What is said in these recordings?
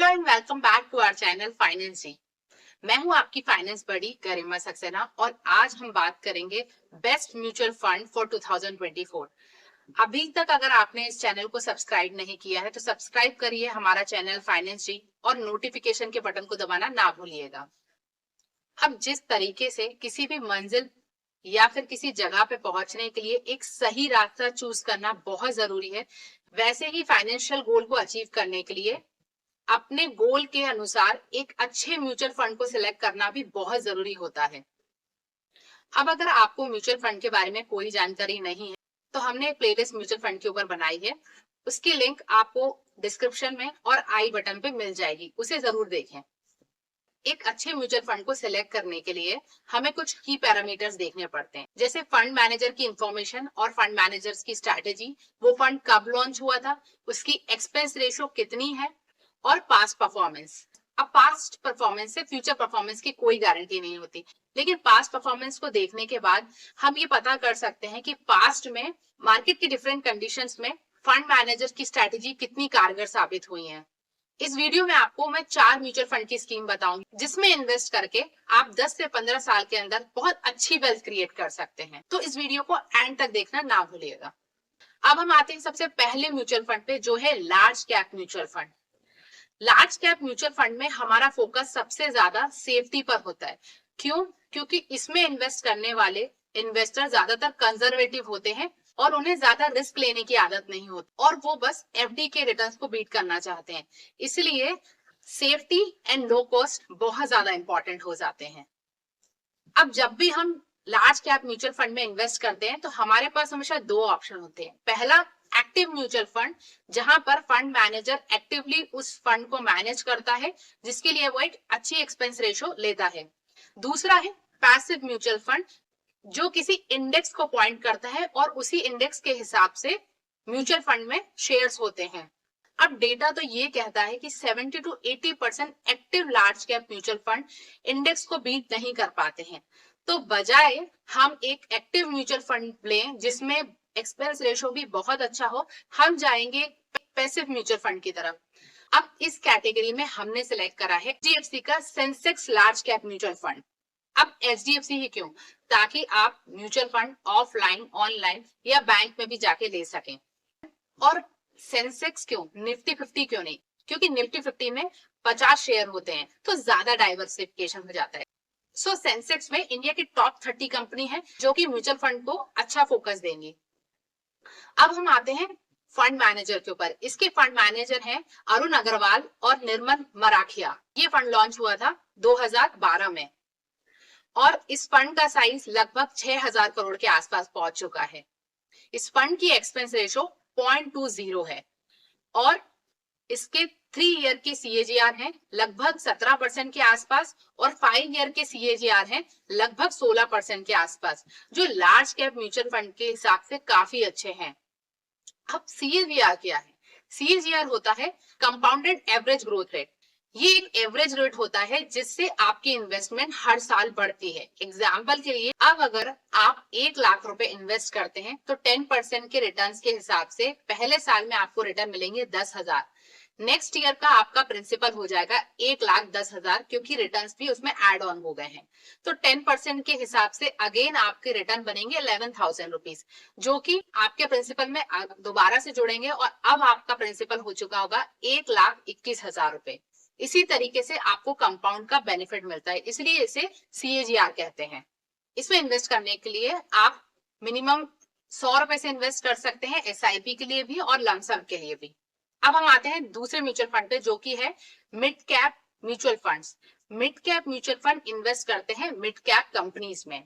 Hello and welcome back to our channel Finance ji. मैं हूं आपकी फाइनेंस बड़ी गरिमा सक्सेना और आज हम बात करेंगे बेस्ट म्यूचुअल फंड फॉर 2024। अभी तक अगर आपने इस चैनल को सब्सक्राइब नहीं किया है तो सब्सक्राइब करिए हमारा चैनल फाइनेंस जी और नोटिफिकेशन के बटन को दबाना ना भूलिएगा। अब जिस तरीके से किसी भी मंजिल या फिर किसी जगह पे पहुंचने के लिए एक सही रास्ता चूज करना बहुत जरूरी है, वैसे ही फाइनेंशियल गोल को अचीव करने के लिए अपने गोल के अनुसार एक अच्छे म्यूचुअल फंड को सिलेक्ट करना भी बहुत जरूरी होता है। अब अगर आपको म्यूचुअल फंड के बारे में कोई जानकारी नहीं है तो हमने एक प्लेलिस्ट म्यूचुअल फंड के ऊपर बनाई है। उसकी लिंक आपको डिस्क्रिप्शन में और आई बटन पे मिल जाएगी, उसे जरूर देखें। एक अच्छे म्यूचुअल फंड को सिलेक्ट करने के लिए हमें कुछ की पैरामीटर्स देखने पड़ते हैं, जैसे फंड मैनेजर की इंफॉर्मेशन और फंड मैनेजर्स की स्ट्रैटेजी, वो फंड कब लॉन्च हुआ था, उसकी एक्सपेंस रेशो कितनी है और पास्ट परफॉर्मेंस। अब पास्ट परफॉर्मेंस से फ्यूचर परफॉर्मेंस की कोई गारंटी नहीं होती, लेकिन पास्ट परफॉर्मेंस को देखने के बाद हम ये पता कर सकते हैं कि पास्ट में मार्केट की डिफरेंट कंडीशंस में फंड मैनेजर की स्ट्रैटेजी कितनी कारगर साबित हुई है। इस वीडियो में आपको मैं 4 म्यूचुअल फंड की स्कीम बताऊंगी जिसमें इन्वेस्ट करके आप 10 से 15 साल के अंदर बहुत अच्छी वेल्थ क्रिएट कर सकते हैं। तो इस वीडियो को एंड तक देखना ना भूलिएगा। अब हम आते हैं सबसे पहले म्यूचुअल फंड पे, जो है large cap mutual fund. Large cap mutual fund में हमारा फोकस सबसे ज्यादा सेफ्टी पर होता है। क्यों? क्योंकि इसमें इन्वेस्ट करने वाले इन्वेस्टर ज्यादातर कंजर्वेटिव होते हैं और उन्हें ज्यादा रिस्क लेने की आदत नहीं होती और वो बस एफडी के रिटर्न्स को बीट करना चाहते हैं। इसलिए सेफ्टी एंड लो कॉस्ट बहुत ज्यादा इंपॉर्टेंट हो जाते हैं। अब जब भी हम लार्ज कैप म्यूचुअल फंड में इन्वेस्ट करते हैं तो हमारे पास हमेशा दो ऑप्शन होते हैं। पहला, एक्टिव म्यूचुअल फंड, जहां पर फंड मैनेजर एक्टिवली उस फंड को मैनेज करता है, जिसके लिए वो एक अच्छी एक्सपेंस रेशो लेता है। दूसरा है पैसिव म्यूचुअल फंड, जो किसी इंडेक्स को पॉइंट करता है और उसी इंडेक्स के हिसाब से म्यूचुअल फंड में शेयर्स होते हैं। अब डेटा तो ये कहता है कि 70 to 80% active large cap mutual fund index को बीट नहीं कर पाते हैं। तो बजाय हम एक एक्टिव म्यूचुअल फंड लें जिसमें एक्सपेंस रेशो भी बहुत अच्छा हो, हम जाएंगे पैसिव म्यूचुअल फंड की तरफ। अब इस कैटेगरी में हमने सिलेक्ट करा है एचडीएफसी का Sensex large cap mutual fund. अब एचडीएफसी ही क्यों? ताकि आप म्यूचुअल फंड ऑफलाइन, ऑनलाइन या बैंक में भी जाके ले सकें। और सेंसेक्स क्यों, निफ्टी 50 क्यों नहीं? क्योंकि निफ्टी 50 में 50 शेयर होते हैं तो ज्यादा डाइवर्सिफिकेशन हो जाता है। सो सेंसेक्स में इंडिया की टॉप 30 कंपनी है जो कि म्यूचुअल फंड को अच्छा फोकस देंगी। अब हम आते हैं फंड मैनेजर के ऊपर। इसके फंड मैनेजर हैं अरुण अग्रवाल और निर्मल मराठिया। ये फंड लॉन्च हुआ था 2012 में और इस फंड का साइज लगभग 6000 करोड़ के आसपास पहुंच चुका है। इस फंड की एक्सपेंस रेशो 0.20 है और इसके 3 ईयर की सीएजीआर है लगभग 17% के आसपास और 5 ईयर के सीएजीआर है लगभग 16% के आसपास, जो लार्ज कैप म्यूचुअल फंड के हिसाब से काफी अच्छे हैं। अब सीएजीआर क्या है? सीएजीआर होता है कंपाउंडेड एवरेज ग्रोथ रेट। ये एक एवरेज रेट होता है जिससे आपकी इन्वेस्टमेंट हर साल बढ़ती है। एग्जाम्पल के लिए, अब अगर आप 1 लाख रुपए इन्वेस्ट करते हैं तो 10% के रिटर्न्स के हिसाब से पहले साल में आपको रिटर्न मिलेंगे 10,000। नेक्स्ट ईयर का आपका प्रिंसिपल हो जाएगा 1,10,000, क्योंकि रिटर्न्स भी उसमें एड ऑन हो गए हैं। तो 10% के हिसाब से अगेन आपके रिटर्न बनेंगे 11,000 रुपीज, जो कि आपके प्रिंसिपल में दोबारा से जुड़ेंगे और अब आपका प्रिंसिपल हो चुका होगा 1,21,000 रुपए। इसी तरीके से आपको कंपाउंड का बेनिफिट मिलता है, इसलिए इसे सीएजीआर कहते हैं। इसमें इन्वेस्ट करने के लिए आप मिनिमम 100 रुपए से इन्वेस्ट कर सकते हैं, एसआईपी के लिए भी और लमसम के लिए भी। अब हम आते हैं दूसरे म्यूचुअल फंड पे, जो कि है mid cap mutual funds. Mid cap mutual fund invest करते हैं मिड कैप कंपनीज में।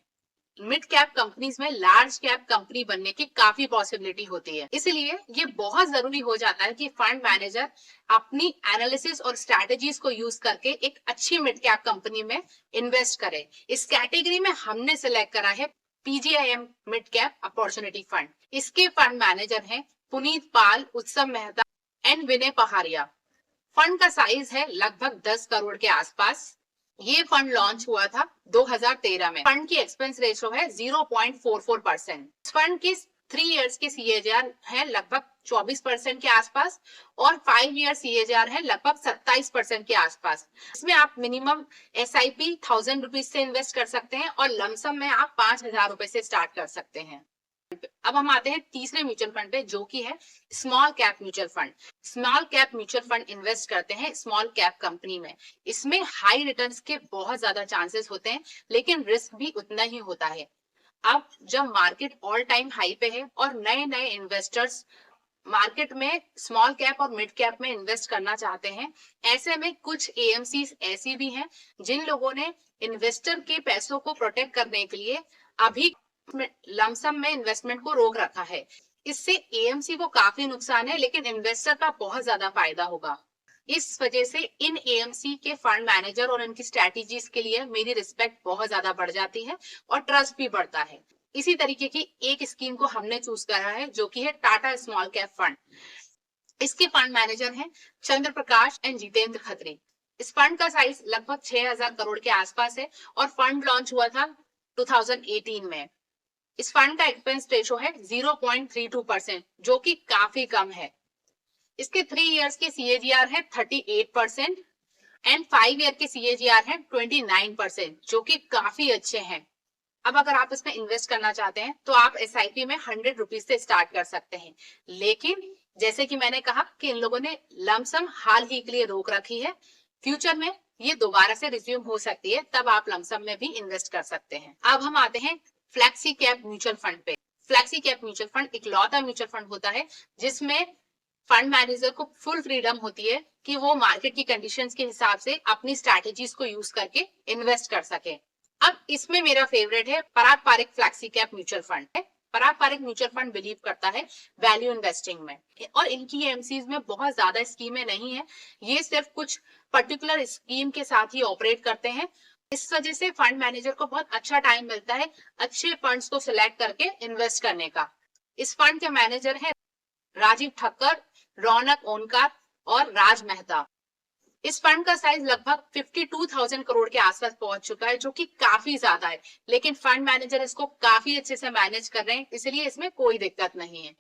मिड कैप कंपनीज में लार्ज कैप कंपनी बनने की काफी पॉसिबिलिटी होती है, इसलिए ये बहुत जरूरी हो जाता है कि फंड मैनेजर अपनी एनालिसिस और स्ट्रैटेजीज को यूज करके एक अच्छी मिड कैप कंपनी में इन्वेस्ट करे। इस कैटेगरी में हमने सिलेक्ट करा है PGIM mid cap opportunity fund. इसके फंड मैनेजर हैं पुनीत पाल, उत्सव मेहता एंड विनय पहाड़िया। फंड का साइज है लगभग 10 करोड़ के आसपास। ये फंड लॉन्च हुआ था 2013 में। फंड की एक्सपेंस रेशो है 0.44%। फंड की 3 इयर्स के सीएजीआर है लगभग 24% के आसपास और 5 ईयर सीएजीआर है लगभग 27% के आसपास। इसमें आप मिनिमम एसआईपी 1000 रुपीज से इन्वेस्ट कर सकते हैं और लमसम में आप 5000 रुपए से स्टार्ट कर सकते हैं। अब हम आते हैं तीसरे म्यूचुअल फंड पे, जो कि है small cap mutual fund. Small cap mutual fund invest करते हैं स्मॉल कैप कंपनी में। इसमें हाई रिटर्न्स के बहुत ज्यादा चांसेस होते हैं, लेकिन रिस्क भी उतना ही होता है। अब जब मार्केट ऑल टाइम हाई पे है और नए नए इन्वेस्टर्स मार्केट में स्मॉल कैप और मिड कैप में इन्वेस्ट करना चाहते हैं, ऐसे में कुछ एएमसी ऐसी भी हैं जिन लोगों ने इन्वेस्टर के पैसों को प्रोटेक्ट करने के लिए अभी लमसम में इन्वेस्टमेंट को रोक रखा है। इससे एएमसी को काफी नुकसान है, लेकिन इन्वेस्टर का बहुत ज्यादा फायदा होगा। इस वजह से इन एएमसी के फंड मैनेजर और इनकी स्ट्रैटेजीज के लिए मेरी रिस्पेक्ट बहुत ज्यादा बढ़ जाती है और ट्रस्ट भी बढ़ता है। इसी तरीके की एक स्कीम को हमने चूज करा है, जो कि है टाटा स्मॉल कैप फंड। इसके फंड मैनेजर हैं चंद्र प्रकाश एंड जितेंद्र खत्री। इस फंड का साइज लगभग 6000 करोड़ के आसपास है और फंड लॉन्च हुआ था 2018 में। इस फंड का एक्सपेंस रेशो है 0.32%, जो कि काफी कम है। इसके 3 इयर्स के सीएजीआर है 38% एंड 5 ईयर के सीएजीआर है 29%, जो कि काफी अच्छे हैं। अब अगर आप इसमें इन्वेस्ट करना चाहते हैं तो आप एसआईपी में 100 रुपीज से स्टार्ट कर सकते हैं, लेकिन जैसे कि मैंने कहा कि इन लोगों ने लमसम हाल ही के लिए रोक रखी है। फ्यूचर में ये दोबारा से रिज्यूम हो सकती है, तब आप लमसम में भी इन्वेस्ट कर सकते हैं। अब हम आते हैं फ्लैक्सी कैप म्यूचुअल फंड पे। फ्लैक्सी कैप म्यूचुअल फंड एक लौता म्यूचुअल फंड होता है जिसमें फंड मैनेजर को फुल फ्रीडम होती है कि वो मार्केट की कंडीशंस के हिसाब से अपनी स्ट्रैटेजीज को यूज करके इन्वेस्ट कर सके। अब इसमें मेरा फेवरेट है Parag Parikh flexi cap mutual fund है। Parag Parikh mutual fund believe करता है वैल्यू इन्वेस्टिंग में, और इनकी एमसीज में बहुत ज्यादा स्कीमें नहीं है। ये सिर्फ कुछ पर्टिकुलर स्कीम के साथ ही ऑपरेट करते हैं। इस वजह से फंड मैनेजर को बहुत अच्छा टाइम मिलता है अच्छे फंड्स को सिलेक्ट करके इन्वेस्ट करने का। इस फंड के मैनेजर है राजीव ठक्कर, रौनक ओनकार और राज मेहता। इस फंड का साइज लगभग 52,000 करोड़ के आसपास पहुंच चुका है, जो कि काफी ज्यादा है, लेकिन फंड मैनेजर इसको काफी अच्छे से मैनेज कर रहे हैं, इसलिए इसमें कोई दिक्कत नहीं है।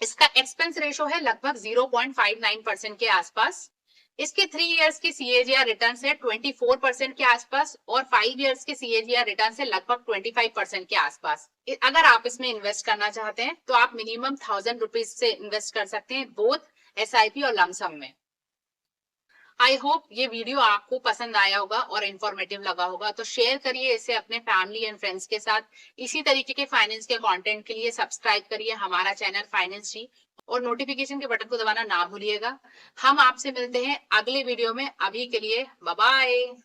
इसका एक्सपेंस रेशो है लगभग 0.59% के आसपास। इसके 3 इयर्स के सीएजीआर रिटर्न है 24% के आसपास और 5 इयर्स के सीएजीआर रिटर्न है लगभग 25% के आसपास। अगर आप इसमें इन्वेस्ट करना चाहते हैं तो आप मिनिमम 1000 रुपीज से इन्वेस्ट कर सकते हैं, बोथ एसआईपी और लमसम में। आई होप ये वीडियो आपको पसंद आया होगा और इन्फॉर्मेटिव लगा होगा, तो शेयर करिए इसे अपने फैमिली एंड फ्रेंड्स के साथ। इसी तरीके के फाइनेंस के कंटेंट के लिए सब्सक्राइब करिए हमारा चैनल फाइनेंस जी और नोटिफिकेशन के बटन को दबाना ना भूलिएगा। हम आपसे मिलते हैं अगले वीडियो में। अभी के लिए बाय बाय।